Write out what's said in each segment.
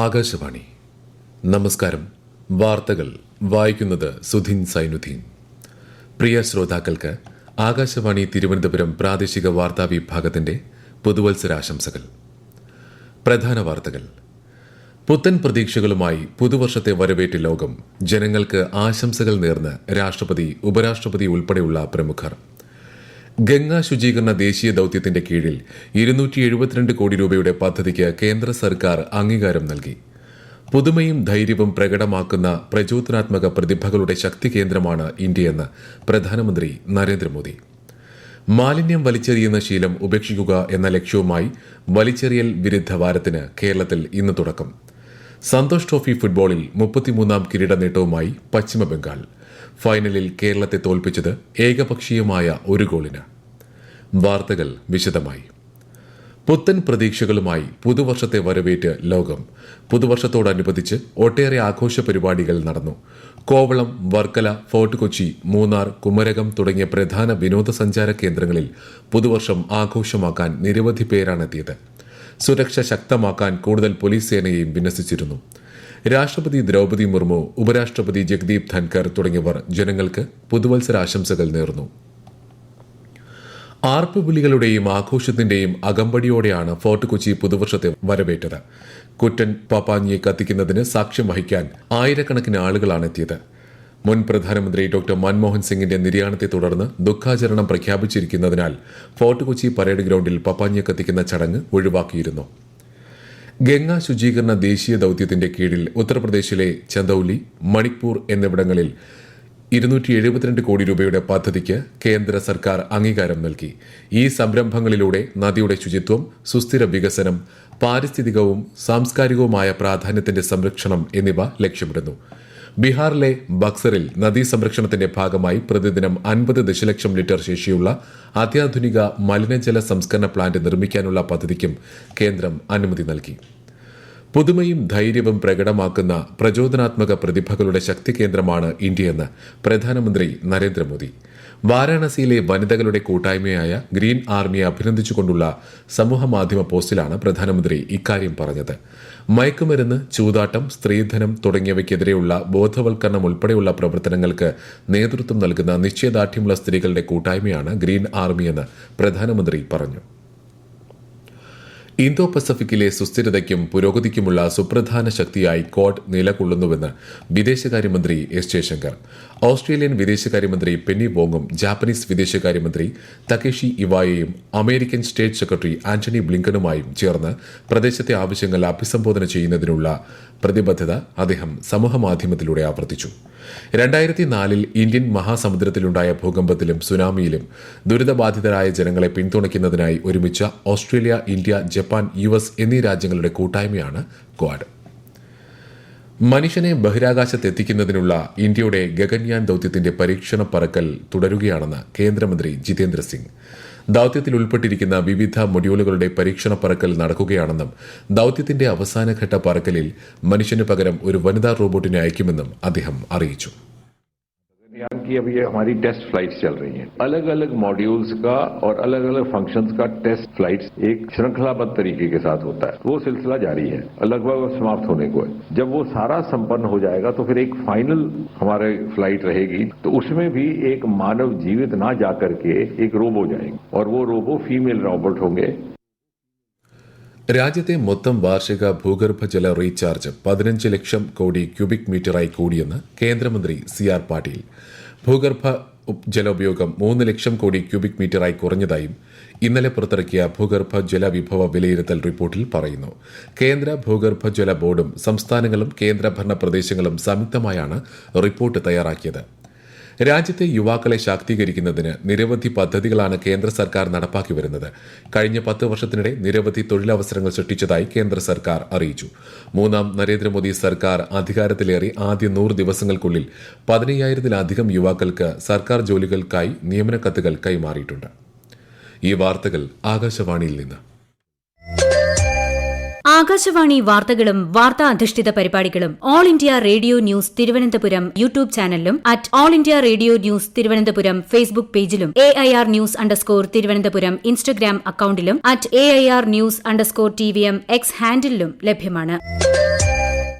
ആകാശവാണി. നമസ്കാരം. വാർത്തകൾ വായിക്കുന്നത് സുധിൻ സൈനുദ്ദീൻ. പ്രിയ ശ്രോതാക്കൾക്ക് ആകാശവാണി തിരുവനന്തപുരം പ്രാദേശിക വാർത്താ വിഭാഗത്തിന്റെ പുതുവത്സരാശംസകൾ. പ്രധാന വാർത്തകൾ. പുത്തൻ പ്രതീക്ഷകളുമായി പുതുവർഷത്തെ വരവേറ്റ ലോകം. ജനങ്ങൾക്ക് ആശംസകൾ നേർന്ന് രാഷ്ട്രപതി, ഉപരാഷ്ട്രപതി ഉൾപ്പെടെയുള്ള പ്രമുഖർ. ഗംഗാ ശുചീകരണ ദേശീയ ദൌത്യത്തിന്റെ കീഴിൽ 272 കോടി രൂപയുടെ പദ്ധതിക്ക് കേന്ദ്ര സർക്കാർ അംഗീകാരം നൽകി. പുതുമയും ധൈര്യവും പ്രകടമാക്കുന്ന പ്രചോദനാത്മക പ്രതിഭകളുടെ ശക്തി കേന്ദ്രമാണ് ഇന്ത്യയെന്ന് പ്രധാനമന്ത്രി നരേന്ദ്രമോദി. മാലിന്യം വലിച്ചെറിയുന്ന ശീലം ഉപേക്ഷിക്കുക എന്ന ലക്ഷ്യവുമായി വലിച്ചെറിയൽ വിരുദ്ധ വാരത്തിന് കേരളത്തിൽ ഇന്ന് തുടക്കം. സന്തോഷ് ട്രോഫി ഫുട്ബോളിൽ 33ാം കിരീട നേട്ടവുമായി പശ്ചിമബംഗാൾ. ഫൈനലിൽ കേരളത്തെ തോൽപ്പിച്ചത് ഏകപക്ഷീയമായ 1 ഗോളിന്. വാർത്തകൾ വിശദമായി. പുത്തൻ പ്രതീക്ഷകളുമായി പുതുവർഷത്തെ വരവേറ്റ് ലോകം. പുതുവർഷത്തോടനുബന്ധിച്ച് ഒട്ടേറെ ആഘോഷ പരിപാടികൾ നടന്നു. കോവളം, വർക്കല, ഫോർട്ട് കൊച്ചി, മൂന്നാർ, കുമരകം തുടങ്ങിയ പ്രധാന വിനോദസഞ്ചാര കേന്ദ്രങ്ങളിൽ പുതുവർഷം ആഘോഷമാക്കാൻ നിരവധി പേരാണെത്തിയത്. സുരക്ഷ ശക്തമാക്കാൻ കൂടുതൽ പോലീസ് സേനയെയും വിന്യസിച്ചിരുന്നു. രാഷ്ട്രപതി ദ്രൌപദി മുർമു, ഉപരാഷ്ട്രപതി ജഗ്ദീപ് ധൻകർ തുടങ്ങിയവർ ജനങ്ങൾക്ക് പുതുവത്സരാശംസകൾ നേർന്നു. ആർപ്പുവിളികളുടെയും ആഘോഷത്തിന്റെയും അകമ്പടിയോടെയാണ് ഫോർട്ട് കൊച്ചി പുതുവർഷത്തെ വരവേറ്റത്. കുറ്റൻ പാപ്പാഞ്ഞിയെ കത്തിക്കുന്നതിന് സാക്ഷ്യം വഹിക്കാൻ ആയിരക്കണക്കിന് ആളുകളാണ് എത്തിയത്. മുൻ പ്രധാനമന്ത്രി ഡോക്ടർ മൻമോഹൻ സിംഗിന്റെ നിര്യാണത്തെ തുടർന്ന് ദുഃഖാചരണം പ്രഖ്യാപിച്ചിരിക്കുന്നതിനാൽ ഫോർട്ട് കൊച്ചി പരേഡ് ഗ്രൌണ്ടിൽ പപ്പാഞ്ഞിയെ കത്തിക്കുന്ന ചടങ്ങ് ഒഴിവാക്കിയിരുന്നു. ഗംഗാ ശുചീകരണ ദേശീയ ദൌത്യത്തിന്റെ കീഴിൽ ഉത്തർപ്രദേശിലെ ചന്ദൌലി, മണിപ്പൂർ എന്നിവിടങ്ങളിൽ 272 കോടി രൂപയുടെ പദ്ധതിക്ക് കേന്ദ്ര സർക്കാർ അംഗീകാരം നൽകി. ഈ സംരംഭങ്ങളിലൂടെ നദിയുടെ ശുചിത്വം, സുസ്ഥിര വികസനം, പാരിസ്ഥിതികവും സാംസ്കാരികവുമായ പ്രാധാന്യത്തിന്റെ സംരക്ഷണം എന്നിവ ലക്ഷ്യമിടുന്നു. ബീഹാറിലെ ബക്സറിൽ നദീ സംരക്ഷണത്തിന്റെ ഭാഗമായി പ്രതിദിനം 50 ദശലക്ഷം ലിറ്റർ ശേഷിയുള്ള അത്യാധുനിക മലിനജല സംസ്കരണ പ്ലാന്റ് നിർമ്മിക്കാനുള്ള പദ്ധതിക്കും കേന്ദ്രം അനുമതി നൽകി. പുതുമയും ധൈര്യവും പ്രകടമാക്കുന്ന പ്രചോദനാത്മക പ്രതിഭകളുടെ ശക്തി കേന്ദ്രമാണ് ഇന്ത്യയെന്ന് പ്രധാനമന്ത്രി നരേന്ദ്രമോദി. വാരാണസിയിലെ വനിതകളുടെ കൂട്ടായ്മയായ ഗ്രീൻ ആർമിയെ അഭിനന്ദിച്ചുകൊണ്ടുള്ള സമൂഹമാധ്യമ പോസ്റ്റിലാണ് പ്രധാനമന്ത്രി ഇക്കാര്യം പറഞ്ഞത്. മയക്കുമരുന്ന്, ചൂതാട്ടം, സ്ത്രീധനം തുടങ്ങിയവയ്ക്കെതിരെയുള്ള ബോധവൽക്കരണം ഉൾപ്പെടെയുള്ള പ്രവർത്തനങ്ങൾക്ക് നേതൃത്വം നൽകുന്ന നിശ്ചയദാർഢ്യമുള്ള സ്ത്രീകളുടെ കൂട്ടായ്മയാണ് ഗ്രീൻ ആർമിയെന്ന് പ്രധാനമന്ത്രി പറഞ്ഞു. ഇന്തോ പസഫിക്കിലെ സുസ്ഥിരതയ്ക്കും പുരോഗതിക്കുമുള്ള സുപ്രധാന ശക്തിയായി ക്വാഡ് നിലകൊള്ളുന്നുവെന്ന് വിദേശകാര്യമന്ത്രി എസ് ജയശങ്കർ. ഓസ്ട്രേലിയൻ വിദേശകാര്യമന്ത്രി പെന്നി വോങ്ങും ജാപ്പനീസ് വിദേശകാര്യമന്ത്രി തകേഷി ഇവായയും അമേരിക്കൻ സ്റ്റേറ്റ് സെക്രട്ടറി ആന്റണി ബ്ലിങ്കനുമായും ചേർന്ന് പ്രദേശത്തെ ആവശ്യങ്ങൾ അഭിസംബോധന ചെയ്യുന്നതിനുള്ള പ്രതിബദ്ധത അദ്ദേഹം സമൂഹമാധ്യമത്തിലൂടെ ആവർത്തിച്ചു. 2004 ഇന്ത്യൻ മഹാസമുദ്രത്തിലുണ്ടായ ഭൂകമ്പത്തിലും സുനാമിയിലും ദുരിതബാധിതരായ ജനങ്ങളെ പിന്തുണയ്ക്കുന്നതിനായി ഒരുമിച്ച ഓസ്ട്രേലിയ, ഇന്ത്യ, ജപ്പാൻ, US എന്നീ രാജ്യങ്ങളുടെ കൂട്ടായ്മയാണ് ക്വാഡ്. മനുഷ്യനെ ബഹിരാകാശത്തെത്തിക്കുന്നതിനുള്ള ഇന്ത്യയുടെ ഗഗൻയാൻ ദൌത്യത്തിന്റെ പരീക്ഷണ പറക്കൽ തുടരുകയാണെന്ന് കേന്ദ്രമന്ത്രി ജിതേന്ദ്ര സിംഗ്. ദൌത്യത്തിൽ ഉൾപ്പെട്ടിരിക്കുന്ന വിവിധ മൊഡ്യൂളുകളുടെ പരീക്ഷണ പറക്കൽ നടക്കുകയാണെന്നും ദൌത്യത്തിന്റെ അവസാനഘട്ട പറക്കലിൽ മനുഷ്യന് പകരം ഒരു വനിതാ റോബോട്ടിനെ അയക്കുമെന്നും അദ്ദേഹം അറിയിച്ചു. की अब ये हमारी टेस्ट फ्लाइट्स चल रही हैं. अलग अलग मॉड्यूल्स का और अलग अलग फंक्शंस का टेस्ट फ्लाइट्स एक श्रृंखलाबद्ध तरीके के साथ होता है. वो सिलसिला जारी है, लगभग समाप्त होने को है. जब वो सारा संपन्न हो जाएगा तो फिर एक फाइनल हमारे फ्लाइट रहेगी, तो उसमें भी एक मानव जीवित ना जाकर के एक रोबो जाएंगे और वो रोबो फीमेल रोबोट होंगे. രാജ്യത്തെ മൊത്തം വാർഷിക ഭൂഗർഭജല റീചാർജ് 15 ലക്ഷം കോടി ക്യൂബിക് മീറ്ററായി കൂടിയെന്ന് കേന്ദ്രമന്ത്രി CR പാട്ടീൽ. ഭൂഗർഭ ജലോപയോഗം 3 ലക്ഷം കോടി ക്യൂബിക് മീറ്ററായി കുറഞ്ഞതായും ഇന്നലെ പുറത്തിറക്കിയ ഭൂഗർഭ ജലവിഭവ വിലയിരുത്തൽ റിപ്പോർട്ടിൽ പറയുന്നു. കേന്ദ്ര ഭൂഗർഭജല ബോർഡും സംസ്ഥാനങ്ങളും കേന്ദ്രഭരണ പ്രദേശങ്ങളും സംയുക്തമായാണ് റിപ്പോർട്ട് തയ്യാറാക്കിയത്. രാജ്യത്തെ യുവാക്കളെ ശാക്തീകരിക്കുന്നതിന് നിരവധി പദ്ധതികളാണ് കേന്ദ്ര സർക്കാർ നടപ്പാക്കി വരുന്നത്. കഴിഞ്ഞ 10 വർഷത്തിനിടെ നിരവധി തൊഴിലവസരങ്ങൾ സൃഷ്ടിച്ചതായി കേന്ദ്ര സർക്കാർ അറിയിച്ചു. 3ാം നരേന്ദ്രമോദി സർക്കാർ അധികാരത്തിലേറി ആദ്യ 100 ദിവസങ്ങൾക്കുള്ളിൽ 15,000-ലധികം യുവാക്കൾക്ക് സർക്കാർ ജോലികൾക്കായി നിയമന കത്തുകൾ കൈമാറിയിട്ടുണ്ട്. ഈ വാർത്തകൾ ആകാശവാണിയിൽ നിന്ന്. ആകാശവാണി വാർത്തകളും വാർത്താ അധിഷ്ഠിത പരിപാടികളും All India Radio news Thiruvananthapuram YouTube ചാനലിലും at All India Radio news Thiruvananthapuram Facebook പേജിലും AIR ന്യൂസ് _ തിരുവനന്തപുരം ഇൻസ്റ്റഗ്രാം അക്കൌണ്ടിലും at AIR news _ TVM X ഹാൻഡിലും ലഭ്യമാണ്.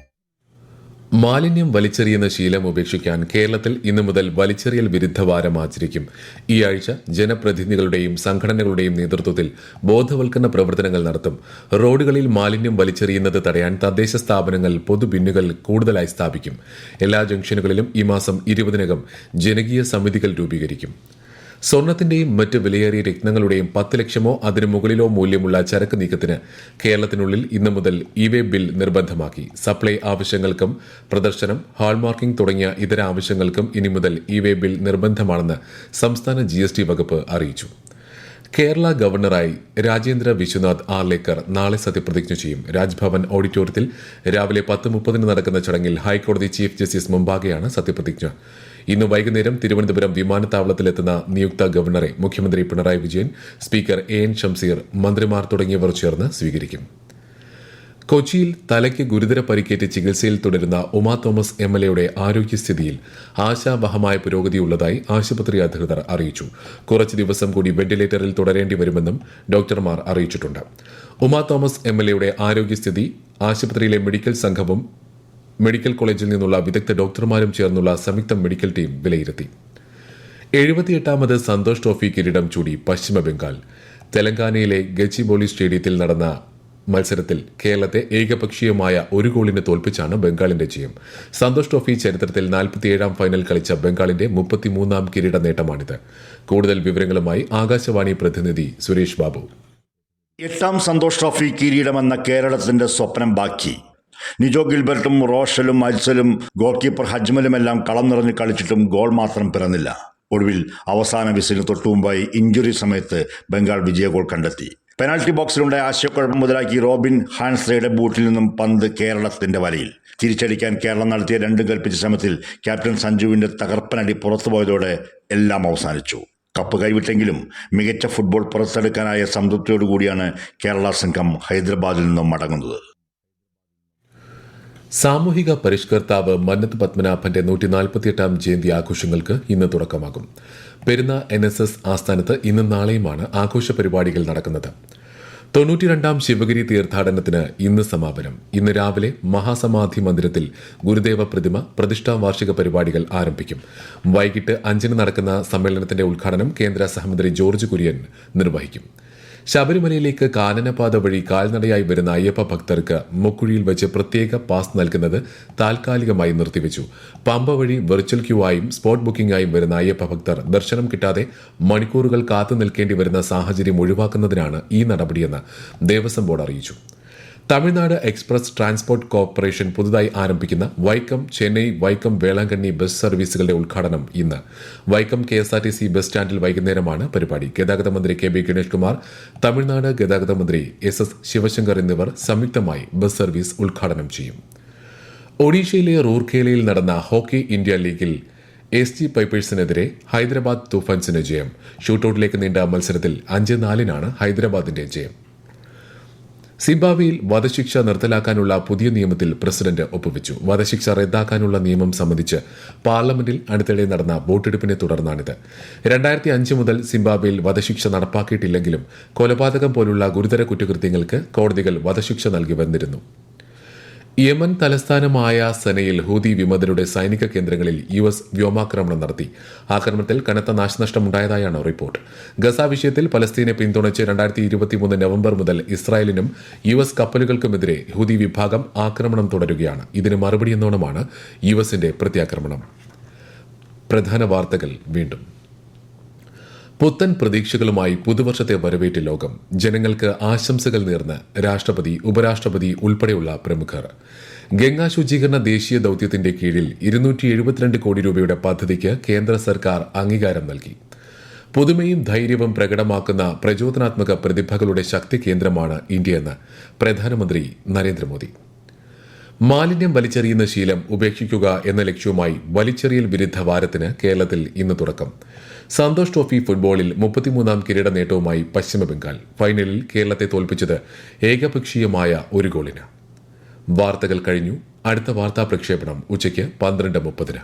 മാലിന്യം വലിച്ചെറിയുന്ന ശീലം ഉപേക്ഷിക്കാൻ കേരളത്തിൽ ഇന്നു മുതൽ വലിച്ചെറിയൽ വിരുദ്ധ വാരം ആചരിക്കും. ഈ ആഴ്ച ജനപ്രതിനിധികളുടെയും സംഘടനകളുടെയും നേതൃത്വത്തിൽ ബോധവൽക്കരണ പ്രവർത്തനങ്ങൾ നടത്തും. റോഡുകളിൽ മാലിന്യം വലിച്ചെറിയുന്നത് തടയാൻ തദ്ദേശ സ്ഥാപനങ്ങൾ പൊതുബിന്നുകൾ കൂടുതലായി സ്ഥാപിക്കും. എല്ലാ ജംഗ്ഷനുകളിലും ഈ മാസം 20-നകം ജനകീയ സമിതികൾ രൂപീകരിക്കും. സ്വർണത്തിന്റെയും മറ്റ് വിലയേറിയ രത്നങ്ങളുടെയും 10 ലക്ഷമോ അതിനു മുകളിലോ മൂല്യമുള്ള ചരക്ക് നീക്കത്തിന് കേരളത്തിനുള്ളിൽ ഇന്നു മുതൽ ഇ-വേ ബിൽ നിർബന്ധമാക്കി. സപ്ലൈ ആവശ്യങ്ങൾക്കും പ്രദർശനം, ഹാൾമാർക്കിംഗ് തുടങ്ങിയ ഇതര ആവശ്യങ്ങൾക്കും ഇനി മുതൽ ഇ-വേ ബിൽ നിർബന്ധമാണെന്ന് സംസ്ഥാന GST വകുപ്പ് അറിയിച്ചു. കേരള ഗവർണറായി രാജേന്ദ്ര വിശ്വനാഥ് ആർലേക്കർ നാളെ സത്യപ്രതിജ്ഞ ചെയ്യും. രാജ്ഭവൻ ഓഡിറ്റോറിയത്തിൽ രാവിലെ 10:30 നടക്കുന്ന ചടങ്ങിൽ ഹൈക്കോടതി ചീഫ് ജസ്റ്റിസ് മുമ്പാകെയാണ് സത്യപ്രതിജ്ഞ. ഇന്ന് വൈകുന്നേരം തിരുവനന്തപുരം വിമാനത്താവളത്തിലെത്തുന്ന നിയുക്ത ഗവർണറെ മുഖ്യമന്ത്രി പിണറായി വിജയൻ, സ്പീക്കർ AN ഷംസീർ, മന്ത്രിമാർ തുടങ്ങിയവർ ചേർന്ന് സ്വീകരിക്കും. കൊച്ചിയിൽ തലയ്ക്ക് ഗുരുതര പരിക്കേറ്റ് ചികിത്സയിൽ തുടരുന്ന ഉമാ തോമസ് MLAയുടെ ആരോഗ്യസ്ഥിതിയിൽ ആശാവഹമായ പുരോഗതിയുള്ളതായി ആശുപത്രി അധികൃതർ അറിയിച്ചു. കുറച്ച് ദിവസം കൂടി വെന്റിലേറ്ററിൽ തുടരേണ്ടി വരുമെന്നും ഡോക്ടർമാർ അറിയിച്ചിട്ടുണ്ട്. ഉമാ തോമസ് MLAയുടെ ആരോഗ്യസ്ഥിതി ആശുപത്രിയിലെ മെഡിക്കൽ സംഘവും മെഡിക്കൽ കോളേജിൽ നിന്നുള്ള വിദഗ്ധ ഡോക്ടർമാരും ചേർന്നുള്ള സംയുക്ത മെഡിക്കൽ ടീം വിലയിരുത്തി. 78ാമത് സന്തോഷ് ട്രോഫി കിരീടം ചൂടി പശ്ചിമ ബംഗാൾ. തെലങ്കാനയിലെ ഗച്ചിബൌളി സ്റ്റേഡിയത്തിൽ നടന്ന മത്സരത്തിൽ കേരളത്തെ ഏകപക്ഷീയമായ 1 ഗോളിന് തോൽപ്പിച്ചാണ് ബംഗാളിന്റെ ജയം. സന്തോഷ് ട്രോഫി ചരിത്രത്തിൽ 47ാം ഫൈനൽ കളിച്ച ബംഗാളിന്റെ 33ാം കിരീട നേട്ടമാണിത്. കൂടുതൽ വിവരങ്ങളുമായി ആകാശവാണി പ്രതിനിധി സുരേഷ് ബാബു. 8ാം സന്തോഷ് ട്രോഫി കിരീടമെന്ന കേരളത്തിന്റെ സ്വപ്നം ബാക്കി. നിജോ ഗിൽബർട്ടും റോഷലും അൽസലും ഗോൾ കീപ്പർ ഹജ്മലുമെല്ലാം കളം നിറഞ്ഞ് കളിച്ചിട്ടും ഗോൾ മാത്രം പിറന്നില്ല. ഒടുവിൽ അവസാന വിസിലിന് തൊട്ടുമുമ്പായി ഇഞ്ചുറി സമയത്ത് ബംഗാൾ വിജയ ഗോൾ കണ്ടെത്തി. പെനാൽറ്റി ബോക്സിലുണ്ടായ ആശയക്കുഴപ്പം മുതലാക്കി റോബിൻ ഹാൻസ്രയുടെ ബൂട്ടിൽ നിന്നും പന്ത് കേരളത്തിന്റെ വലയിൽ. തിരിച്ചടിക്കാൻ കേരളം നടത്തിയ 2 കൽപ്പിച്ച ശ്രമത്തിൽ ക്യാപ്റ്റൻ സഞ്ജുവിന്റെ തകർപ്പനടി പുറത്തുപോയതോടെ എല്ലാം അവസാനിച്ചു. കപ്പ് കൈവിട്ടെങ്കിലും മികച്ച ഫുട്ബോൾ പുറത്തെടുക്കാനായ സംതൃപ്തിയോടുകൂടിയാണ് കേരള സംഘം ഹൈദരാബാദിൽ നിന്നും മടങ്ങുന്നത്. സാമൂഹിക പരിഷ്കർത്താവ് മന്നത്ത് പത്മനാഭന്റെ 148ാം ജയന്തി ആഘോഷങ്ങൾക്ക് ഇന്ന് തുടക്കമാകും. പെരുന്ന NSS ആസ്ഥാനത്ത് ഇന്നും നാളെയുമാണ് ആഘോഷ പരിപാടികൾ നടക്കുന്നത്. 92ാം ശിവഗിരി തീർത്ഥാടനത്തിന് ഇന്ന് സമാപനം. ഇന്ന് രാവിലെ മഹാസമാധി മന്ദിരത്തിൽ ഗുരുദേവ പ്രതിമ പ്രതിഷ്ഠാ വാർഷിക പരിപാടികൾ ആരംഭിക്കും. വൈകിട്ട് 5-ന് നടക്കുന്ന സമ്മേളനത്തിന്റെ ഉദ്ഘാടനം കേന്ദ്ര സഹമന്ത്രി ജോർജ് കുര്യൻ നിർവഹിക്കും. ശബരിമലയിലേക്ക് കാനനപാത വഴി കാൽനടയായി വരുന്ന അയ്യപ്പ ഭക്തർക്ക് മുക്കുഴിയിൽ വെച്ച് പ്രത്യേക പാസ് നൽകുന്നത് താൽക്കാലികമായി നിർത്തിവെച്ചു. പമ്പ വഴി വെർച്വൽ ക്യൂ ആയും സ്പോട്ട് ബുക്കിംഗായും വരുന്ന അയ്യപ്പ ഭക്തർ ദർശനം കിട്ടാതെ മണിക്കൂറുകൾ കാത്തു നിൽക്കേണ്ടി വരുന്ന സാഹചര്യം ഒഴിവാക്കുന്നതിനാണ് ഈ നടപടിയെന്ന് ദേവസ്വം ബോർഡ് അറിയിച്ചു. തമിഴ്നാട് എക്സ്പ്രസ് ട്രാൻസ്പോർട്ട് കോർപ്പറേഷൻ പുതുതായി ആരംഭിക്കുന്ന വൈക്കം ചെന്നൈ വൈക്കം വേളാങ്കണ്ണി ബസ് സർവീസുകളുടെ ഉദ്ഘാടനം ഇന്ന്. വൈക്കം KSRTC ബസ് സ്റ്റാൻഡിൽ വൈകുന്നേരമാണ് പരിപാടി. ഗതാഗത മന്ത്രി KB ഗണേഷ് കുമാർ, തമിഴ്നാട് ഗതാഗത മന്ത്രി SS ശിവശങ്കർ എന്നിവർ സംയുക്തമായി ബസ് സർവീസ് ഉദ്ഘാടനം ചെയ്യും. ഒഡീഷയിലെ റൂർക്കേലയിൽ നടന്ന ഹോക്കി ഇന്ത്യ ലീഗിൽ SG പൈപ്പേഴ്സിനെതിരെ ഹൈദരാബാദ് തൂഫാൻസിന് ജയം. ഷൂട്ടൌട്ടിലേക്ക് നീണ്ട മത്സരത്തിൽ 5-4-നാണ് ഹൈദരാബാദിന്റെ ജയം. സിംബാബ്വേയിൽ വധശിക്ഷ നിർത്തലാക്കാനുള്ള പുതിയ നിയമത്തിൽ പ്രസിഡന്റ് ഒപ്പുവെച്ചു. വധശിക്ഷ റദ്ദാക്കാനുള്ള നിയമം സംബന്ധിച്ച് പാർലമെന്റിൽ അടുത്തിടെ നടന്ന വോട്ടെടുപ്പിനെ തുടർന്നാണിത്. 2005 മുതൽ സിംബാബ്വേയിൽ വധശിക്ഷ നടപ്പാക്കിയിട്ടില്ലെങ്കിലും കൊലപാതകം പോലുള്ള ഗുരുതര കുറ്റകൃത്യങ്ങൾക്ക് കോടതികൾ വധശിക്ഷ നൽകി വന്നിരുന്നു. യമൻ തലസ്ഥാനമായ സനയിൽ ഹൂതി വിമതരുടെ സൈനിക കേന്ദ്രങ്ങളിൽ US വ്യോമാക്രമണം നടത്തി. ആക്രമണത്തിൽ കനത്ത നാശനഷ്ടമുണ്ടായതായാണ് റിപ്പോർട്ട്. ഗസ വിഷയത്തിൽ പലസ്തീനെ പിന്തുണച്ച് 2023 നവംബർ മുതൽ ഇസ്രായേലിനും US കപ്പലുകൾക്കുമെതിരെ ഹൂതി വിഭാഗം ആക്രമണം തുടരുകയാണ്. ഇതിന് മറുപടിയെന്നോണമാണ് USന്റെ പ്രത്യാക്രമണം. പ്രധാന വാർത്തകൾ വീണ്ടും. പുത്തൻ പ്രതീക്ഷകളുമായി പുതുവർഷത്തെ വരവേറ്റ് ലോകം. ജനങ്ങൾക്ക് ആശംസകൾ നേർന്ന് രാഷ്ട്രപതി, ഉപരാഷ്ട്രപതി ഉൾപ്പെടെയുള്ള പ്രമുഖർ. ഗംഗാ ശുചീകരണ ദേശീയ ദൌത്യത്തിന്റെ കീഴിൽ 272 കോടി രൂപയുടെ പദ്ധതിക്ക് കേന്ദ്ര സർക്കാർ അംഗീകാരം നൽകി. പുതുമയും ധൈര്യവും പ്രകടമാക്കുന്ന പ്രചോദനാത്മക പ്രതിഭകളുടെ ശക്തി കേന്ദ്രമാണ് ഇന്ത്യയെന്ന് പ്രധാനമന്ത്രി നരേന്ദ്രമോദി. മാലിന്യം വലിച്ചെറിയുന്ന ശീലം ഉപേക്ഷിക്കുക എന്ന ലക്ഷ്യവുമായി വലിച്ചെറിയൽ വിരുദ്ധ വാരത്തിന് കേരളത്തിൽ ഇന്ന് തുടക്കം. സന്തോഷ് ട്രോഫി ഫുട്ബോളിൽ 33-ാം കിരീട നേട്ടവുമായി പശ്ചിമബംഗാൾ. ഫൈനലിൽ കേരളത്തെ തോൽപ്പിച്ചത് ഏകപക്ഷീയമായ ഒരു ഗോളിന്. വാർത്തകൾ കഴിഞ്ഞു. അടുത്ത വാർത്താ പ്രക്ഷേപണം ഉച്ചയ്ക്ക് 12:30.